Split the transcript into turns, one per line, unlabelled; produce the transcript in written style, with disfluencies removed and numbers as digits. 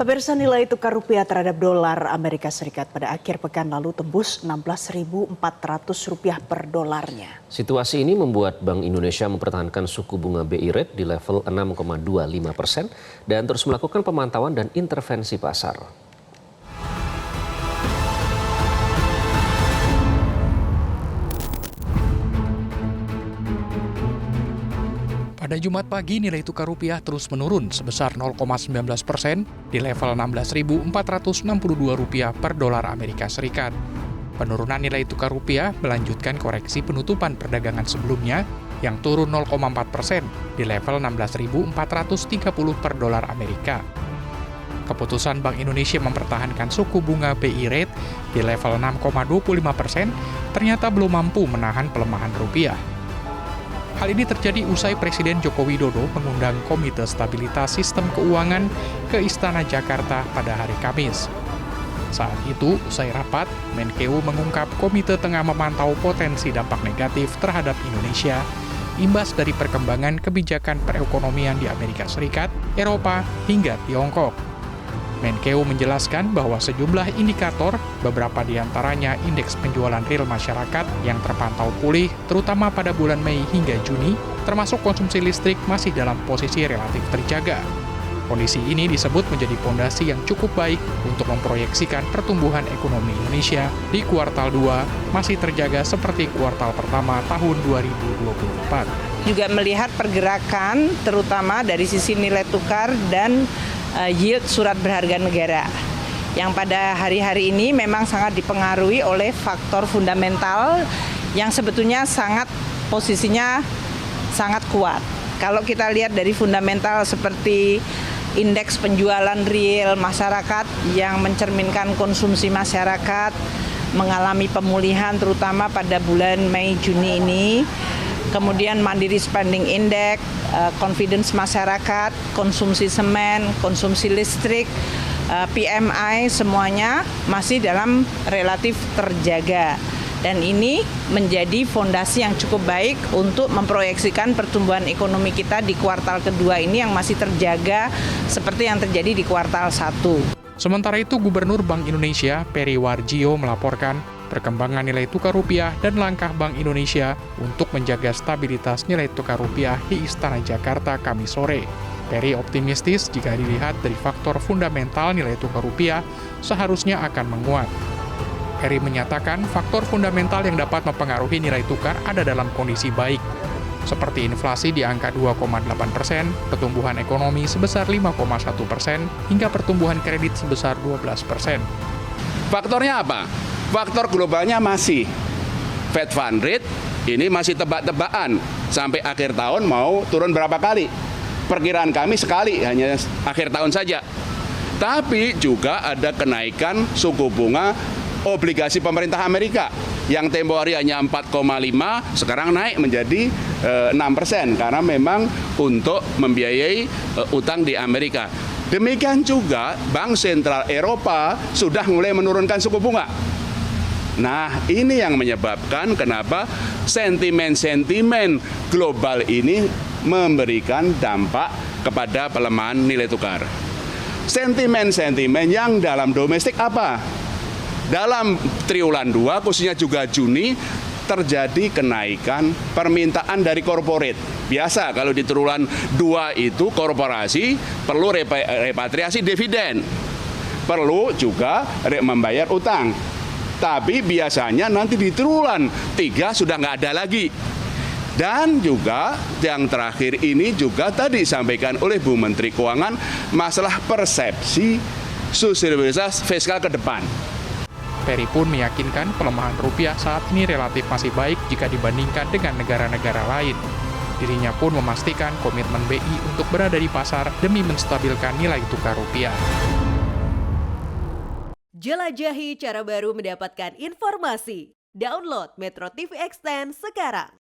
Pemirsa, nilai tukar rupiah terhadap dolar Amerika Serikat pada akhir pekan lalu tembus Rp16.400 per dolarnya.
Situasi ini membuat Bank Indonesia mempertahankan suku bunga BI Rate di level 6,25% dan terus melakukan pemantauan dan intervensi pasar.
Pada Jumat pagi, nilai tukar rupiah terus menurun sebesar 0,19% di level Rp16.462 per dolar Amerika Serikat. Penurunan nilai tukar rupiah melanjutkan koreksi penutupan perdagangan sebelumnya yang turun 0,4% di level 16.430 per dolar Amerika. Keputusan Bank Indonesia mempertahankan suku bunga BI Rate di level 6,25% ternyata belum mampu menahan pelemahan rupiah. Hal ini terjadi usai Presiden Joko Widodo mengundang Komite Stabilitas Sistem Keuangan ke Istana Jakarta pada hari Kamis. Saat itu, usai rapat, Menkeu mengungkap komite tengah memantau potensi dampak negatif terhadap Indonesia, imbas dari perkembangan kebijakan perekonomian di Amerika Serikat, Eropa, hingga Tiongkok. Menkeu menjelaskan bahwa sejumlah indikator, beberapa di antaranya indeks penjualan real masyarakat yang terpantau pulih, terutama pada bulan Mei hingga Juni, termasuk konsumsi listrik masih dalam posisi relatif terjaga. Kondisi ini disebut menjadi fondasi yang cukup baik untuk memproyeksikan pertumbuhan ekonomi Indonesia di kuartal 2 masih terjaga seperti kuartal pertama tahun 2024.
Juga melihat pergerakan terutama dari sisi nilai tukar dan yield surat berharga negara yang pada hari-hari ini memang sangat dipengaruhi oleh faktor fundamental yang sebetulnya posisinya sangat kuat. Kalau kita lihat dari fundamental seperti indeks penjualan real masyarakat yang mencerminkan konsumsi masyarakat mengalami pemulihan terutama pada bulan Mei Juni ini. Kemudian Mandiri Spending Index, confidence masyarakat, konsumsi semen, konsumsi listrik, PMI semuanya masih dalam relatif terjaga. Dan ini menjadi fondasi yang cukup baik untuk memproyeksikan pertumbuhan ekonomi kita di kuartal kedua ini yang masih terjaga seperti yang terjadi di kuartal 1.
Sementara itu, Gubernur Bank Indonesia, Peri Warjio, melaporkan perkembangan nilai tukar rupiah dan langkah Bank Indonesia untuk menjaga stabilitas nilai tukar rupiah di Istana Jakarta Kamis sore. Peri optimistis jika dilihat dari faktor fundamental nilai tukar rupiah seharusnya akan menguat. Peri menyatakan faktor fundamental yang dapat mempengaruhi nilai tukar ada dalam kondisi baik, seperti inflasi di angka 2,8%, pertumbuhan ekonomi sebesar 5,1%, hingga pertumbuhan kredit sebesar 12%.
Faktornya apa? Faktor globalnya masih Fed Fund Rate ini masih tebak-tebakan sampai akhir tahun mau turun berapa kali. Perkiraan kami sekali, hanya akhir tahun saja. Tapi juga ada kenaikan suku bunga obligasi pemerintah Amerika yang tempo hari hanya 4,5 sekarang naik menjadi 6% karena memang untuk membiayai utang di Amerika. Demikian juga Bank Sentral Eropa sudah mulai menurunkan suku bunga. Nah, ini yang menyebabkan kenapa sentimen-sentimen global ini memberikan dampak kepada pelemahan nilai tukar. Sentimen-sentimen yang dalam domestik apa? Dalam triwulan 2, khususnya juga Juni, terjadi kenaikan permintaan dari korporat. Biasa kalau di triwulan 2 itu korporasi perlu repatriasi dividen, perlu juga membayar utang. Tapi biasanya nanti di triwulan 3 sudah nggak ada lagi. Dan juga yang terakhir ini juga tadi disampaikan oleh Bu Menteri Keuangan masalah persepsi sustainabilitas fiskal ke depan.
Peri pun meyakinkan pelemahan rupiah saat ini relatif masih baik jika dibandingkan dengan negara-negara lain. Dirinya pun memastikan komitmen BI untuk berada di pasar demi menstabilkan nilai tukar rupiah.
Jelajahi cara baru mendapatkan informasi. Download Metro TV Extend sekarang.